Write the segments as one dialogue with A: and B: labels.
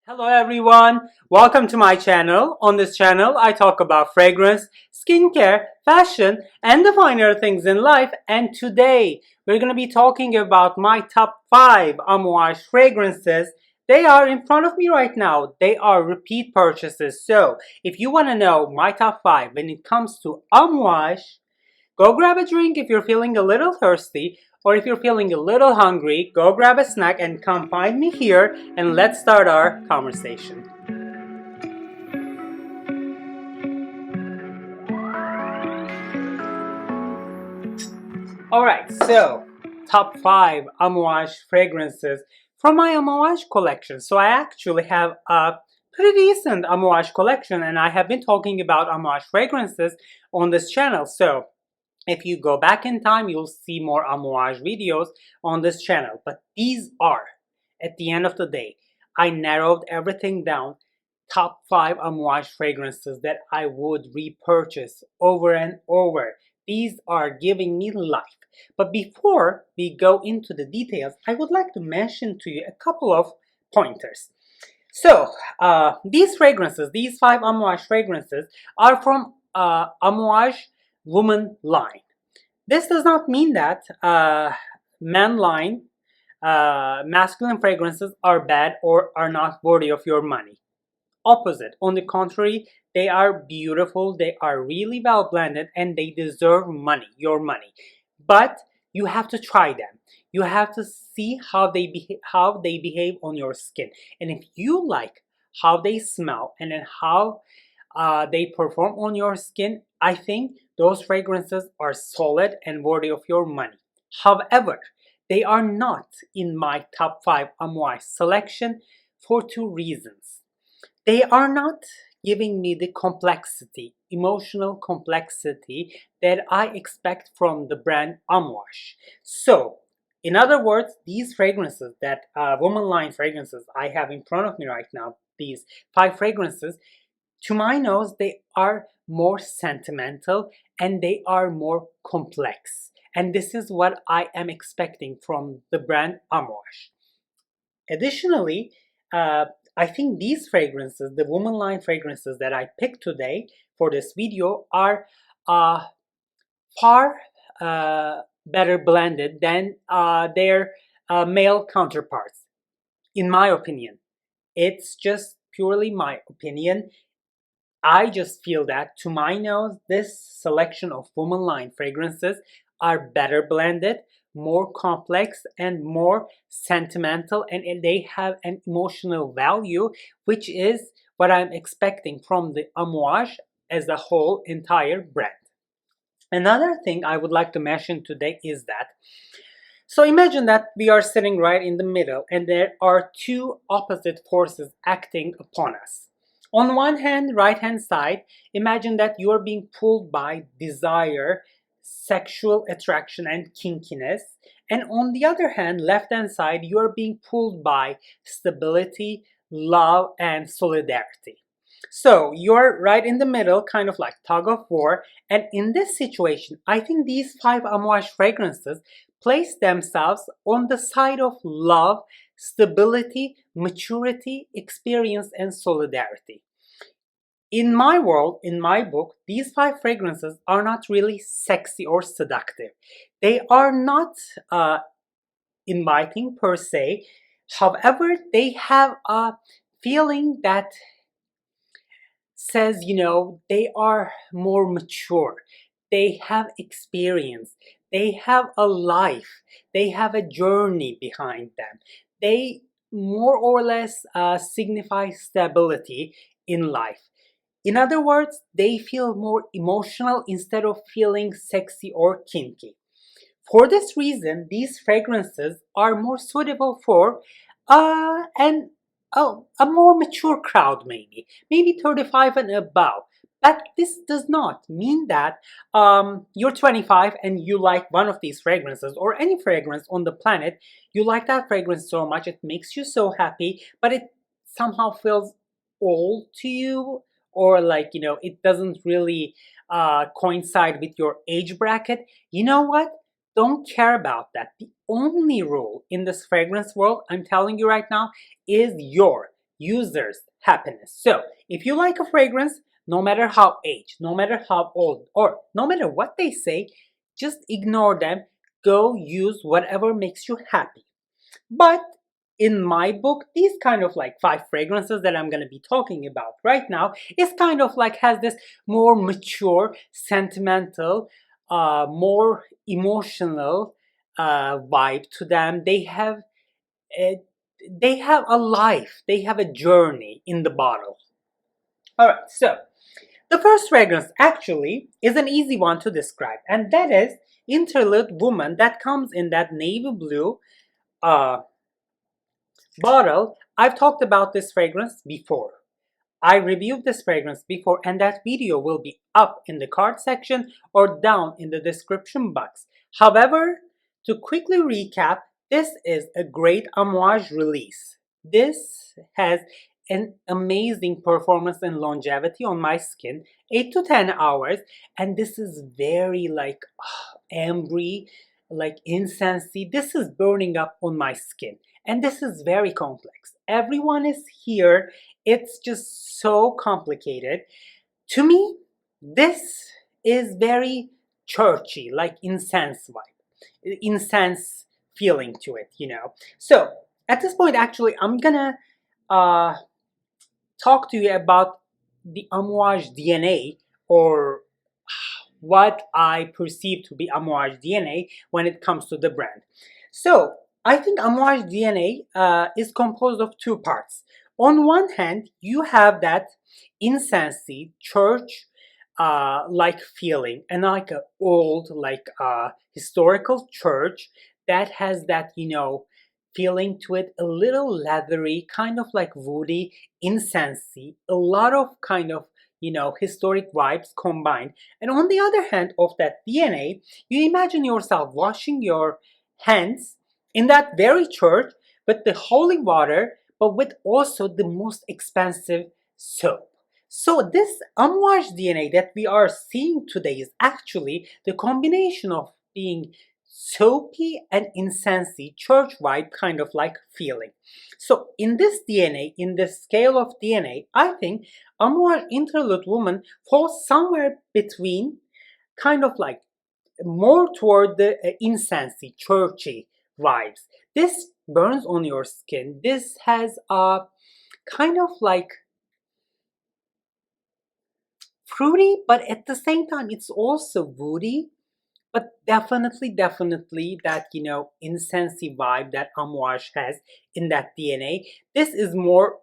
A: Hello everyone, welcome to my channel. On this channel, I talk about fragrance, skincare, fashion, and the finer things in life. And today, we're going to be talking about my top 5 Amouage fragrances. They are in front of me right now. They are repeat purchases. So, if you want to know my top 5 when it comes to Amouage, go grab a drink if you're feeling a little thirsty, or if you're feeling a little hungry, go grab a snack and come find me here and let's start our conversation. Alright, so top 5 Amouage fragrances from my Amouage collection. So I actually have a pretty decent Amouage collection and I have been talking about Amouage fragrances on this channel. So if you go back in time, you'll see more Amouage videos on this channel. But these are, at the end of the day, I narrowed everything down. Top 5 Amouage fragrances that I would repurchase over and over. These are giving me life. But before we go into the details, I would like to mention to you a couple of pointers. So, these fragrances, these 5 Amouage fragrances are from Amouage Woman line. This does not mean that man line, masculine fragrances are bad or are not worthy of your money. Opposite. On the contrary, they are beautiful, they are really well blended, and they deserve money, your money. But you have to try them. You have to see how they behave on your skin. And if you like how they smell and then how they perform on your skin, I think those fragrances are solid and worthy of your money. However, they are not in my top 5 Amouage selection for 2 reasons. They are not giving me the complexity, emotional complexity that I expect from the brand Amouage. So, in other words, these fragrances that woman line fragrances I have in front of me right now, these 5 fragrances, to my nose, they are more sentimental and they are more complex. And this is what I am expecting from the brand Amouage. Additionally, I think these fragrances, the woman line fragrances that I picked today for this video, are far better blended than their male counterparts, in my opinion. It's just purely my opinion. I just feel that, to my nose, this selection of woman line fragrances are better blended, more complex, and more sentimental, and they have an emotional value, which is what I'm expecting from the Amouage as a whole entire brand. Another thing I would like to mention today is that, so imagine that we are sitting right in the middle and there are 2 opposite forces acting upon us. On one hand, right hand side, imagine that you are being pulled by desire, sexual attraction, and kinkiness. And on the other hand, left hand side, you are being pulled by stability, love, and solidarity. So you're right in the middle, kind of like tug of war. And in this situation, I think these 5 Amouage fragrances place themselves on the side of love, stability, maturity, experience, and solidarity. In my world, in my book, these 5 fragrances are not really sexy or seductive. They are not inviting per se. However, they have a feeling that says, they are more mature. They have experience. They have a life. They have a journey behind them. They more or less signify stability in life. In other words, they feel more emotional instead of feeling sexy or kinky. For this reason, these fragrances are more suitable for an a more mature crowd, maybe 35 and above. But this does not mean that you're 25 and you like one of these fragrances or any fragrance on the planet. You like that fragrance so much, it makes you so happy, but it somehow feels old to you, or it doesn't really coincide with your age bracket. You know what? Don't care about that. The only rule in this fragrance world, I'm telling you right now, is your users' happiness. So if you like a fragrance, no matter how aged, no matter how old, or no matter what they say, just ignore them. Go use whatever makes you happy. But in my book, these kind of like 5 fragrances that I'm going to be talking about right now is kind of like has this more mature, sentimental, more emotional vibe to them. Uh, they have a life, they have a journey in the bottle. All right, so the first fragrance actually is an easy one to describe, and that is Interlude Woman, that comes in that navy blue uh, bottle. I've talked about this fragrance before. I reviewed this fragrance before, and that video will be up in the card section or down in the description box. However, to quickly recap, this is a great Amouage release. This has an amazing performance and longevity on my skin, 8 to 10 hours, and this is very like ambery, like incensey. This is burning up on my skin, and this is very complex. Everyone is here. It's just so complicated. To me, this is very churchy, like incense vibe, incense feeling to it, you know. So at this point, actually, I'm gonna uh, talk to you about the Amouage DNA, or what I perceive to be Amouage DNA when it comes to the brand. So I think Amouage DNA is composed of 2 parts. On one hand, you have that incensey church like feeling, and like an old, like historical church that has that, you know, feeling to it, a little leathery, kind of like woody, incensey, a lot of kind of, you know, historic vibes combined. And on the other hand of that DNA, you imagine yourself washing your hands in that very church with the holy water, but with also the most expensive soap. So this Amouage DNA that we are seeing today is actually the combination of being soapy and incensey, church vibe kind of like feeling. So in this DNA, in this scale of DNA, I think Amouage Interlude Woman falls somewhere between, kind of like more toward the incensey, churchy vibes. This burns on your skin. This has a kind of like fruity, but at the same time, it's also woody. But definitely that, you know, incensey vibe that Amouage has in that DNA. This is more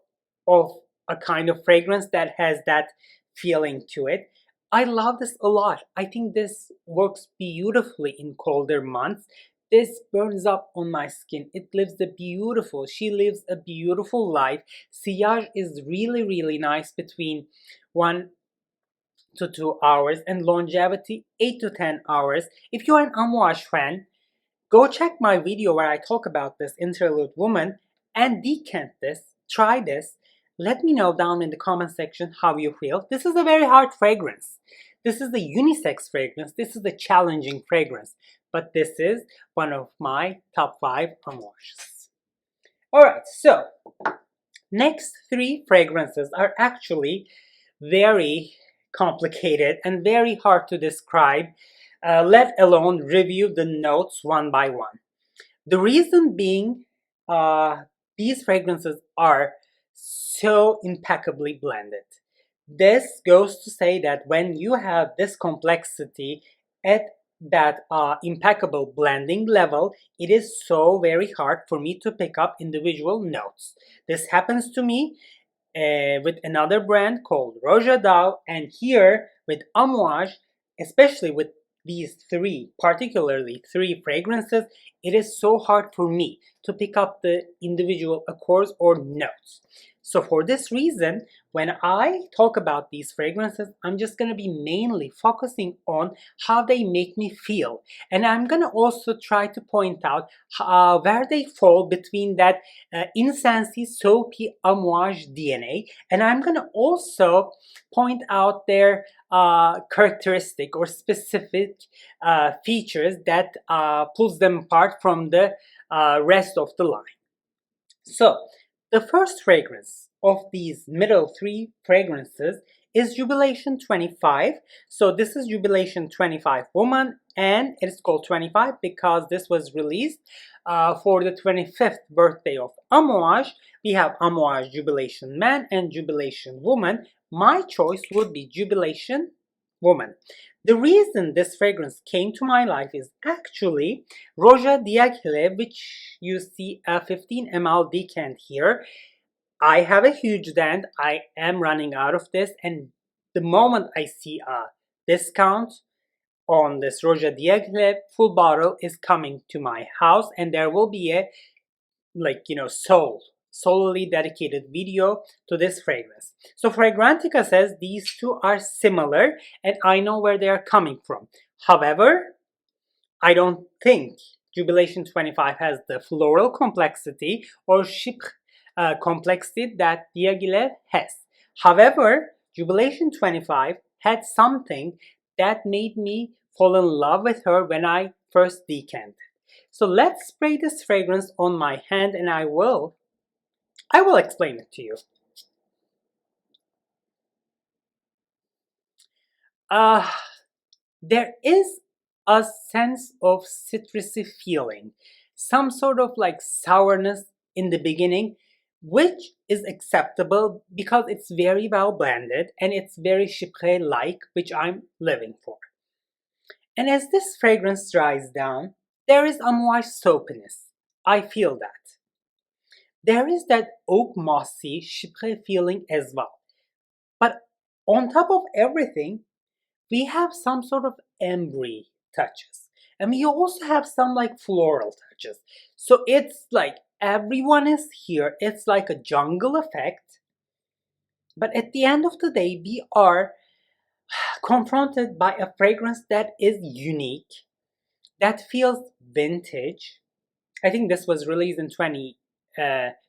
A: of a kind of fragrance that has that feeling to it. I love this a lot. I think this works beautifully in colder months. This burns up on my skin. It lives a beautiful, she lives a beautiful life. Sillage is really nice between 1 to 2 hours, and longevity 8 to 10 hours. If you're an Amouage fan, go check my video where I talk about this Interlude Woman and decant this, try this. Let me know down in the comment section how you feel. This is a very hard fragrance. This is a unisex fragrance. This is a challenging fragrance, but this is one of my top 5 Amouages. Alright, so next 3 fragrances are actually very complicated and very hard to describe, let alone review the notes one by one. The reason being, these fragrances are so impeccably blended. This goes to say that when you have this complexity at that impeccable blending level, it is so very hard for me to pick up individual notes. This happens to me with another brand called Roja Dao, and here with Amouage, especially with these 3, particularly 3 fragrances, it is so hard for me to pick up the individual accords or notes. So for this reason, when I talk about these fragrances, I'm just going to be mainly focusing on how they make me feel. And I'm going to also try to point out where they fall between that incensey, soapy Amouage DNA. And I'm going to also point out their characteristic or specific features that pulls them apart from the rest of the line. So the first fragrance of these middle three fragrances is Jubilation 25. So this is Jubilation 25 Woman, and it's called 25 because this was released for the 25th birthday of Amouage. We have Amouage Jubilation Man and Jubilation Woman. My choice would be Jubilation Woman. The reason this fragrance came to my life is actually Roja Diaghilev, which you see a 15 ml decant here. I have a huge dent. I am running out of this, and the moment I see a discount on this Roja Diaghilev full bottle is coming to my house, and there will be a solely dedicated video to this fragrance. So Fragrantica says these two are similar, and I know where they are coming from. However, I don't think Jubilation 25 has the floral complexity or chypre complexity that Diaghilev has. However, Jubilation 25 had something that made me fall in love with her when I first decanted. So let's spray this fragrance on my hand, and I will explain it to you. There is a sense of citrusy feeling, some sort of like sourness in the beginning, which is acceptable because it's very well blended and it's very chypre-like, which I'm living for. And as this fragrance dries down, there is Amouage soapiness. I feel that. There is that oak mossy chypre feeling as well. But on top of everything, we have some sort of ambery touches. And we also have some like floral touches. So it's like everyone is here. It's like a jungle effect. But at the end of the day, we are confronted by a fragrance that is unique, that feels vintage. I think this was released in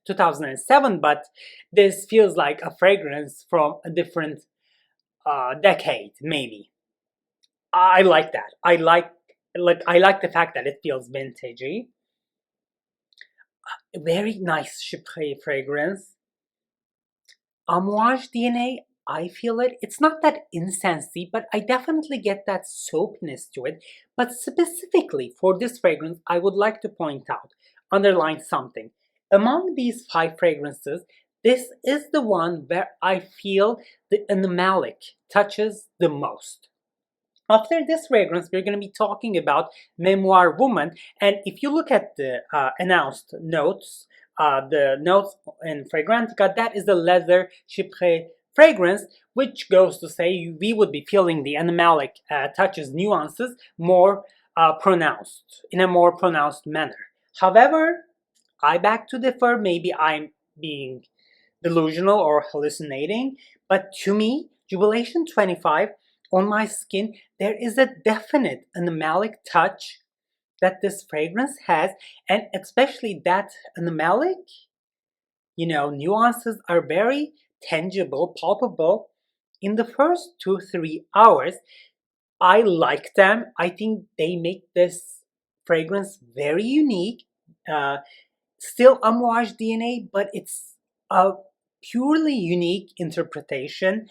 A: 2007, but this feels like a fragrance from a different decade, maybe. I like that. I like the fact that it feels vintagey. Very nice chypre fragrance. Amouage DNA, I feel it. It's not that incensey, but I definitely get that soapiness to it. But specifically for this fragrance, I would like to point out, underline something. Among these 5 fragrances, this is the one where I feel the animalic touches the most. After this fragrance, we're going to be talking about Memoir Woman, and if you look at the announced notes, the notes in Fragrantica, that is a leather chypre fragrance, which goes to say we would be feeling the animalic touches, nuances more pronounced, in a more pronounced manner. However, I beg to differ. Maybe I'm being delusional or hallucinating, but to me, Jubilation 25 on my skin, there is a definite animalic touch that this fragrance has, and especially that animalic, nuances are very tangible, palpable. In the first 2-3 hours, I like them. I think they make this fragrance very unique. Still Amouage DNA, but it's a purely unique interpretation.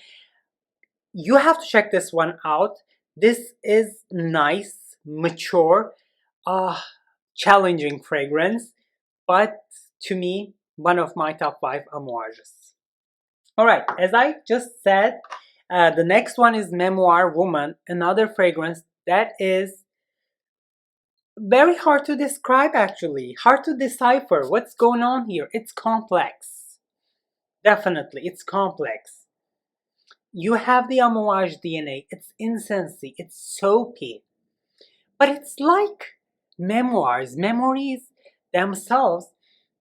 A: You have to check this one out. This is nice, mature, challenging fragrance, but to me, one of my top 5 Amouages. Alright, as I just said, the next one is Memoir Woman, another fragrance that is very hard to describe actually, hard to decipher what's going on here. It's complex. Definitely, it's complex. You have the Amouage DNA, it's incensey, it's soapy. But it's like memoirs, memories themselves.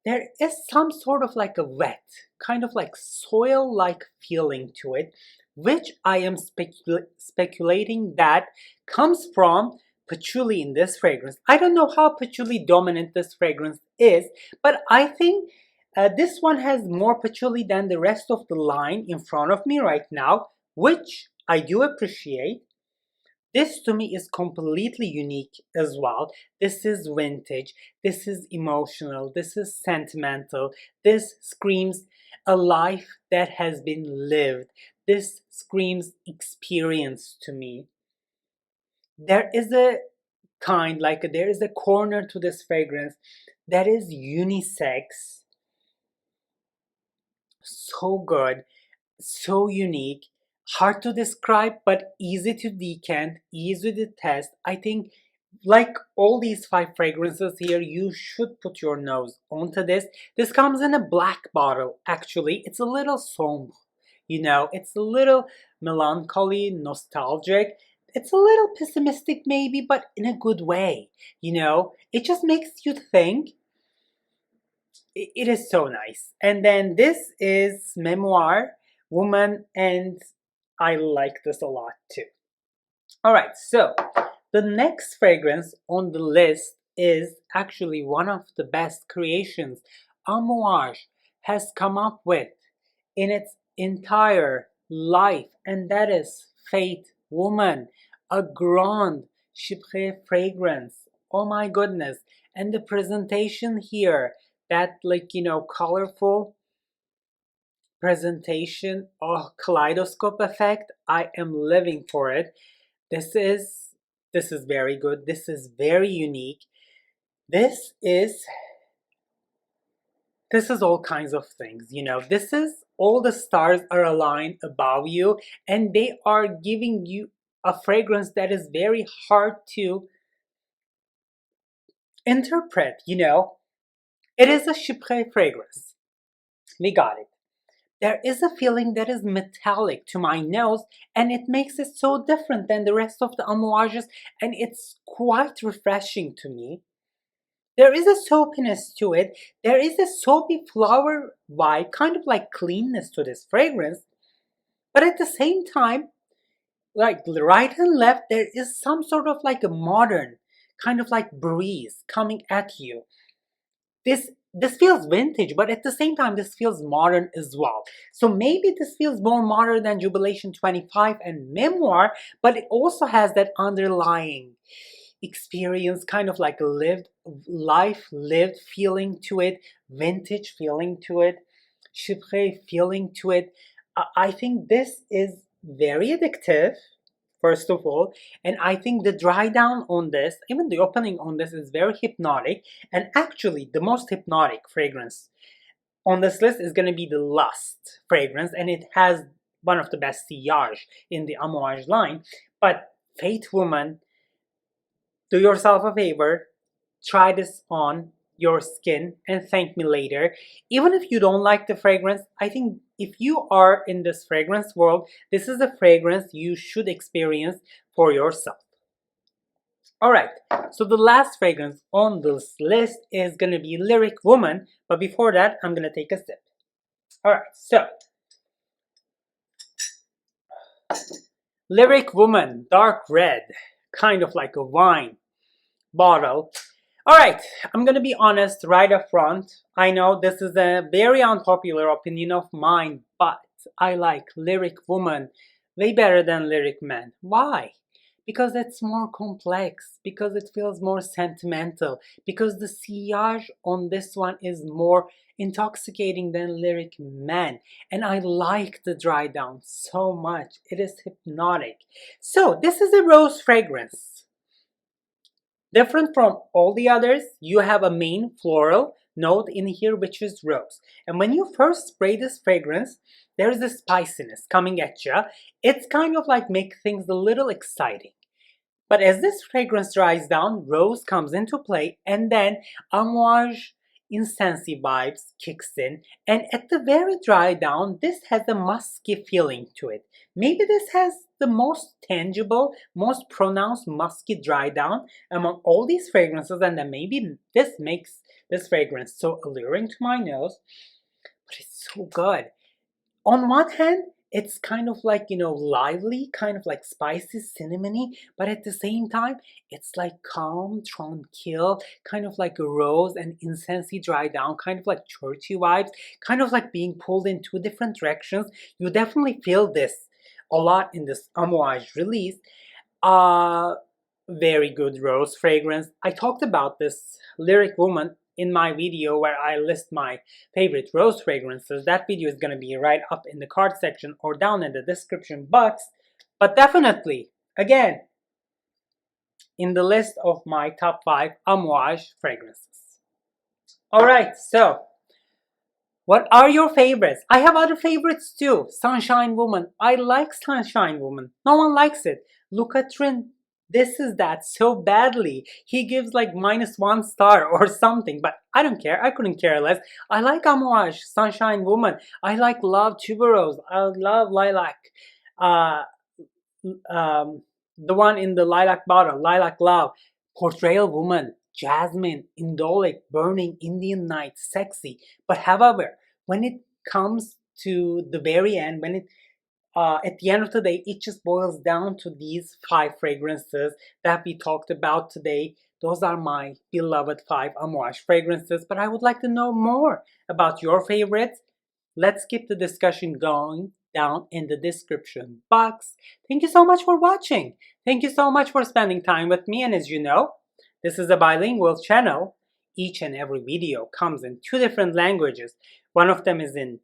A: There is some sort of like a wet, kind of like soil-like feeling to it, which I am speculating that comes from patchouli in this fragrance. I don't know how patchouli dominant this fragrance is, but I think this one has more patchouli than the rest of the line in front of me right now, which I do appreciate. This to me is completely unique as well. This is vintage, this is emotional, this is sentimental, this screams a life that has been lived. This screams experience to me. There is a there is a corner to this fragrance that is unisex, so good, so unique, hard to describe, but easy to decant, easy to test. I think, like all these 5 fragrances here, you should put your nose onto this. This comes in a black bottle, actually. It's a little sombre, it's a little melancholy, nostalgic. It's a little pessimistic, maybe, but in a good way. It just makes you think. It is so nice. And then this is Memoir Woman, and I like this a lot too. All right, so the next fragrance on the list is actually one of the best creations Amouage has come up with in its entire life, and that is Fate Woman, a Grand Chypre fragrance. Oh my goodness. And the presentation here, that colorful presentation, oh, kaleidoscope effect, I am living for it. This is very good. This is very unique. This is all kinds of things. This is all the stars are aligned above you, and they are giving you a fragrance that is very hard to interpret. It is a Chypre fragrance. We got it. There is a feeling that is metallic to my nose, and it makes it so different than the rest of the Amouages, and it's quite refreshing to me. There is a soapiness to it. There is a soapy flower vibe, kind of like cleanness to this fragrance. But at the same time, like right and left, there is some sort of like a modern, kind of like breeze coming at you. This feels vintage, but at the same time, this feels modern as well. So maybe this feels more modern than Jubilation 25 and Memoir, but it also has that underlying experience, kind of like a lived feeling to it, vintage feeling to it, Chypre feeling to it. I think this is very addictive, first of all, and I think the dry down on this, even the opening on this, is very hypnotic. And actually, the most hypnotic fragrance on this list is going to be the Lust fragrance, and it has one of the best sillage in the Amouage line. But Fate Woman, do yourself a favor, try this on your skin and thank me later. Even if you don't like the fragrance, I think if you are in this fragrance world, this is a fragrance you should experience for yourself. Alright, so the last fragrance on this list is going to be Lyric Woman, but before that, I'm going to take a sip. Alright, so Lyric Woman, dark red, kind of like a wine bottle. Alright, I'm gonna be honest right up front. I know this is a very unpopular opinion of mine, but I like Lyric Woman way better than Lyric Man. Why? Because it's more complex, because it feels more sentimental, because the sillage on this one is more intoxicating than Lyric Man. And I like the dry down so much. It is hypnotic. So this is a rose fragrance. Different from all the others, you have a main floral note in here, which is rose. And when you first spray this fragrance, there's a spiciness coming at you. It's kind of like make things a little exciting. But as this fragrance dries down, rose comes into play, and then Amouage Insensy vibes kicks in, and at the very dry down, this has a musky feeling to it. Maybe this has the most tangible, most pronounced musky dry down among all these fragrances, and then maybe this makes this fragrance so alluring to my nose, but it's so good. On one hand, it's kind of like, lively, kind of like spicy, cinnamony, but at the same time, it's like calm, tranquil, kind of like a rose and incensey dry down, kind of like churchy vibes, kind of like being pulled in 2 different directions. You definitely feel this a lot in this Amouage release. Very good rose fragrance. I talked about this Lyric Woman in my video where I list my favorite rose fragrances. That video is going to be right up in the card section or down in the description box. But definitely, again, in the list of my top 5 Amouage fragrances. Alright, so what are your favorites? I have other favorites too. Sunshine Woman. I like Sunshine Woman. No one likes it. Look at Trin. This is that so badly. He gives like -1 star or something, but I don't care. I couldn't care less. I like Amouage, Sunshine Woman. I like Love Tuberose. I love Lilac. The one in the lilac bottle, Lilac Love. Portrayal Woman. Jasmine, Indolic, Burning, Indian Night, Sexy. But however, when it comes to the very end, when it at the end of the day, it just boils down to these 5 fragrances that we talked about today. Those are my beloved 5 Amouage fragrances, but I would like to know more about your favorites. Let's keep the discussion going down in the description box. Thank you so much for watching. Thank you so much for spending time with me, and as you know, this is a bilingual channel. Each and every video comes in 2 different languages. One of them is in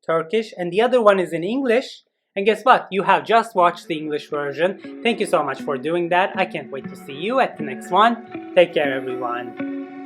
A: Turkish and the other one is in English. And guess what? You have just watched the English version. Thank you so much for doing that. I can't wait to see you at the next one. Take care, everyone.